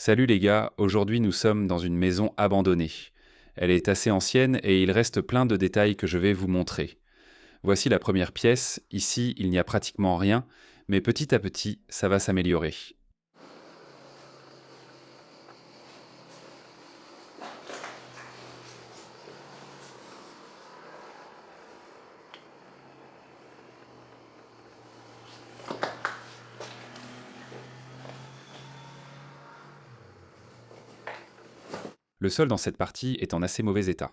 Salut les gars, aujourd'hui nous sommes dans une maison abandonnée. Elle est assez ancienne et il reste plein de détails que je vais vous montrer. Voici la première pièce, ici il n'y a pratiquement rien, mais petit à petit ça va s'améliorer. Le sol dans cette partie est en assez mauvais état.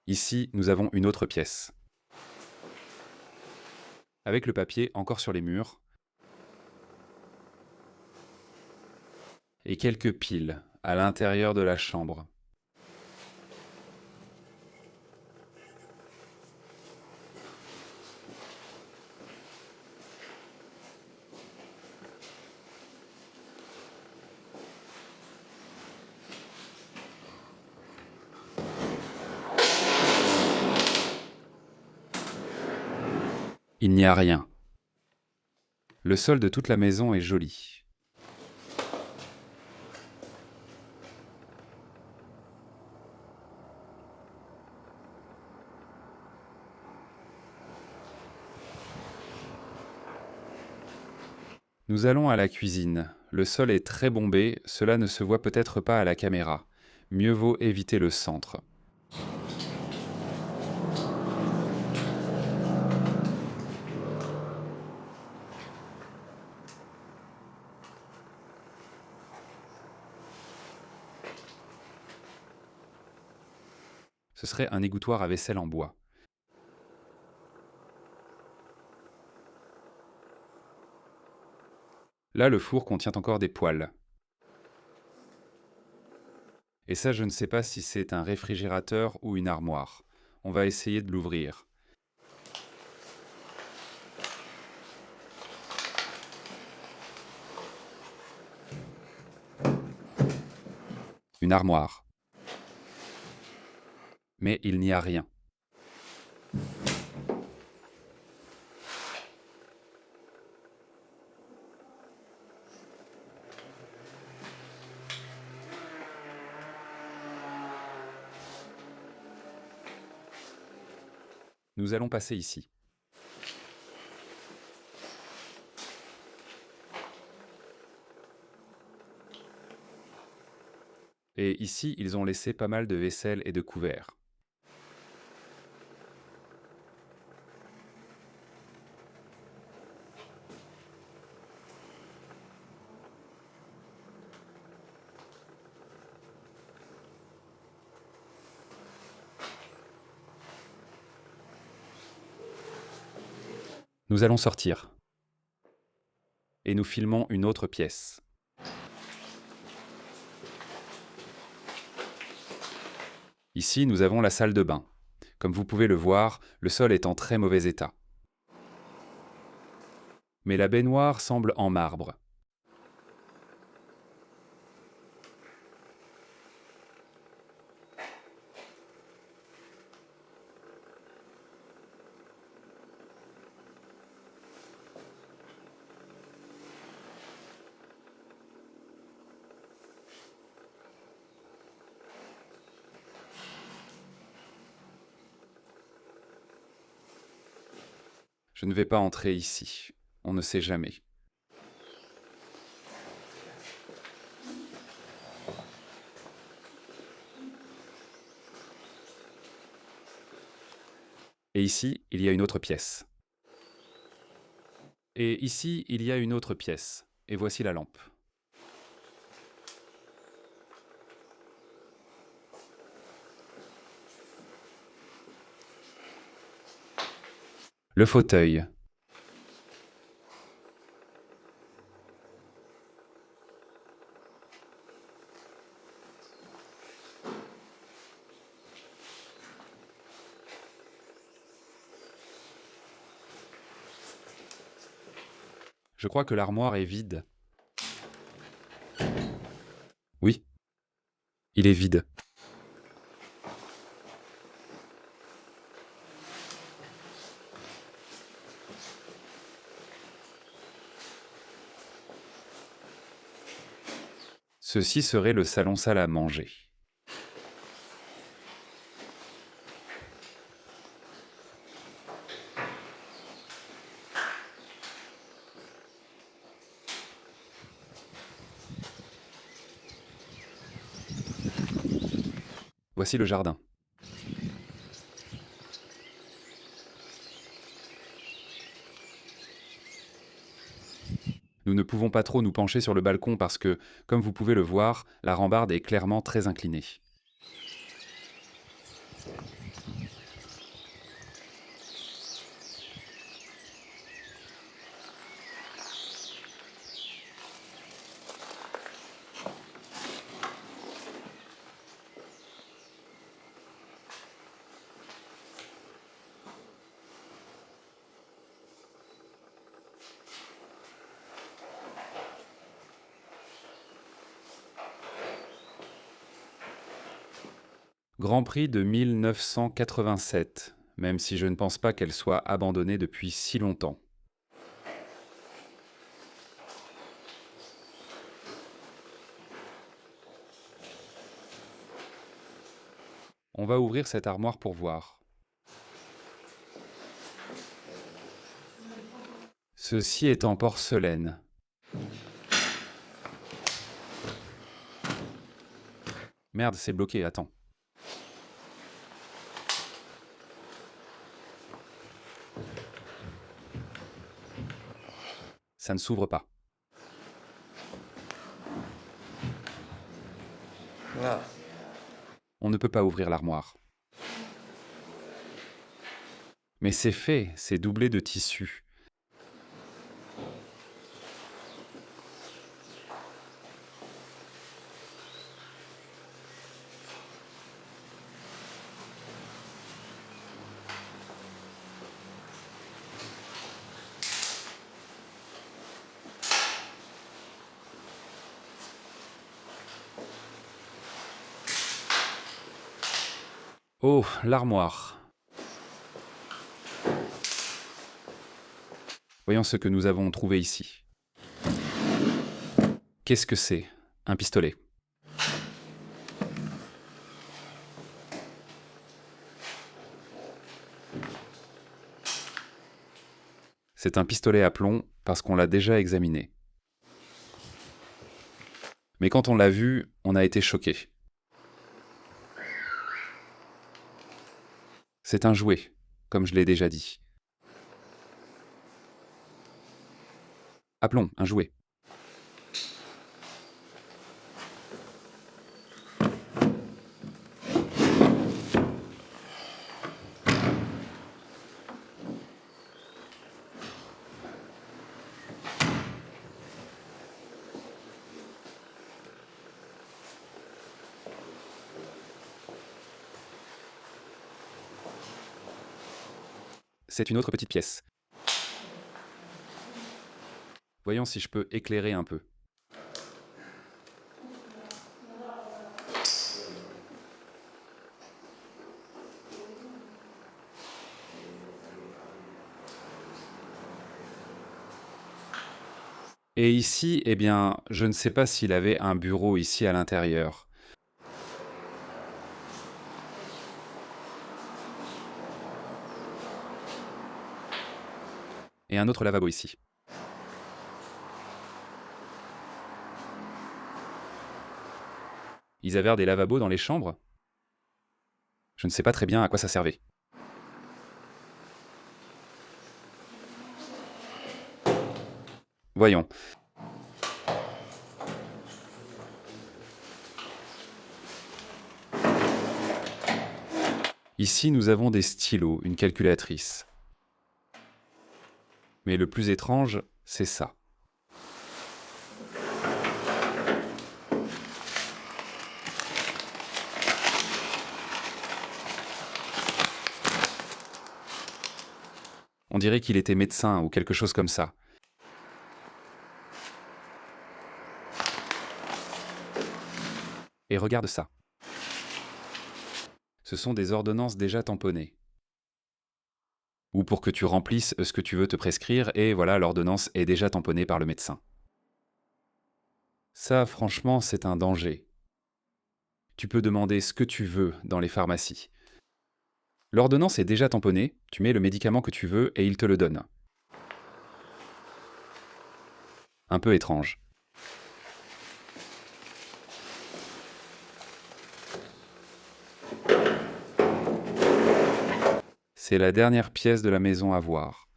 Ici nous avons une autre pièce. Avec le papier encore sur les murs, et quelques piles à l'intérieur de la chambre. Il n'y a rien. Le sol de toute la maison est joli. Nous allons à la cuisine. Le sol est très bombé, cela ne se voit peut-être pas à la caméra. Mieux vaut éviter le centre. Ce serait un égouttoir à vaisselle en bois. Là, le four contient encore des poêles. Et ça, je ne sais pas si c'est un réfrigérateur ou une armoire. On va essayer de l'ouvrir. Une armoire. Mais il n'y a rien. Nous allons passer ici. Et ici, ils ont laissé pas mal de vaisselle et de couverts. Nous allons sortir. Et nous filmons une autre pièce. Ici, nous avons la salle de bain. Comme vous pouvez le voir, le sol est en très mauvais état. Mais la baignoire semble en marbre. Je ne vais pas entrer ici. On ne sait jamais. Et ici, il y a une autre pièce. Et ici, il y a une autre pièce. Et voici la lampe. Le fauteuil. Je crois que l'armoire est vide. Oui, il est vide. Ceci serait le salon salle à manger. Voici le jardin. Nous ne pouvons pas trop nous pencher sur le balcon parce que, comme vous pouvez le voir, la rambarde est clairement très inclinée. Grand Prix de 1987, même si je ne pense pas qu'elle soit abandonnée depuis si longtemps. On va ouvrir cette armoire pour voir. Ceci est en porcelaine. Merde, c'est bloqué, attends. Ça ne s'ouvre pas. Ah. On ne peut pas ouvrir l'armoire. Mais c'est fait, c'est doublé de tissu. Oh, l'armoire. Voyons ce que nous avons trouvé ici. Qu'est-ce que c'est? Un pistolet. C'est un pistolet à plomb parce qu'on l'a déjà examiné. Mais quand on l'a vu, on a été choqué. C'est un jouet, comme je l'ai déjà dit. À plomb, un jouet. C'est une autre petite pièce. Voyons si je peux éclairer un peu. Et ici, eh bien, je ne sais pas s'il avait un bureau ici à l'intérieur. Et un autre lavabo ici. Ils avaient des lavabos dans les chambres? Je ne sais pas très bien à quoi ça servait. Voyons. Ici, nous avons des stylos, une calculatrice. Mais le plus étrange, c'est ça. On dirait qu'il était médecin ou quelque chose comme ça. Et regarde ça. Ce sont des ordonnances déjà tamponnées. Ou pour que tu remplisses ce que tu veux te prescrire, et voilà, l'ordonnance est déjà tamponnée par le médecin. Ça, franchement, c'est un danger. Tu peux demander ce que tu veux dans les pharmacies. L'ordonnance est déjà tamponnée, tu mets le médicament que tu veux et il te le donne. Un peu étrange. C'est la dernière pièce de la maison à voir.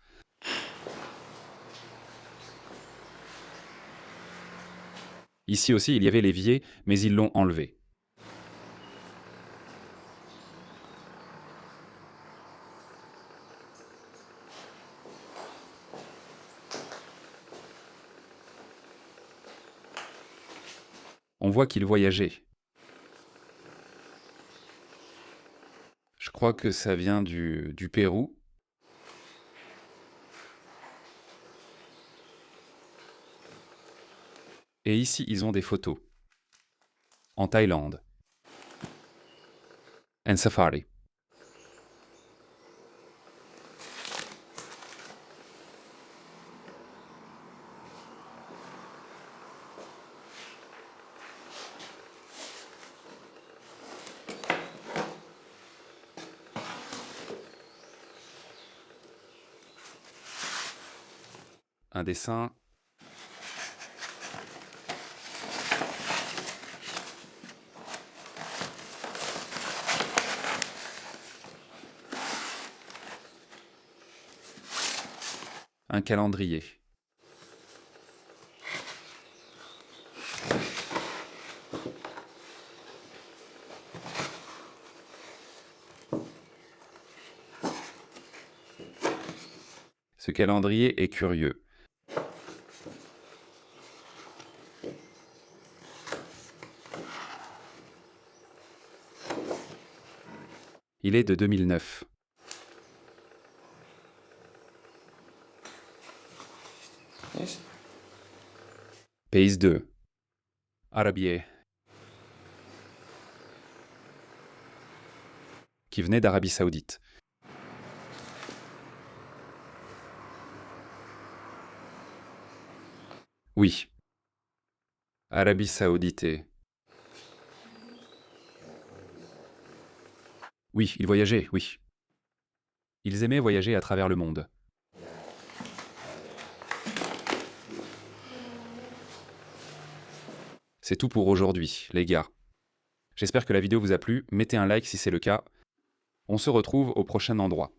Ici aussi, il y avait l'évier, mais ils l'ont enlevé. On voit qu'il voyageait. Je crois que ça vient du Pérou. Et ici, ils ont des photos. En Thaïlande. En safari. Un dessin. Un calendrier. Ce calendrier est curieux. Il est de 2009. Yes. Pays 2. Arabier. Qui venait d'Arabie Saoudite. Oui. Arabie Saoudite. Oui, ils voyageaient, oui. Ils aimaient voyager à travers le monde. C'est tout pour aujourd'hui, les gars. J'espère que la vidéo vous a plu, mettez un like si c'est le cas. On se retrouve au prochain endroit.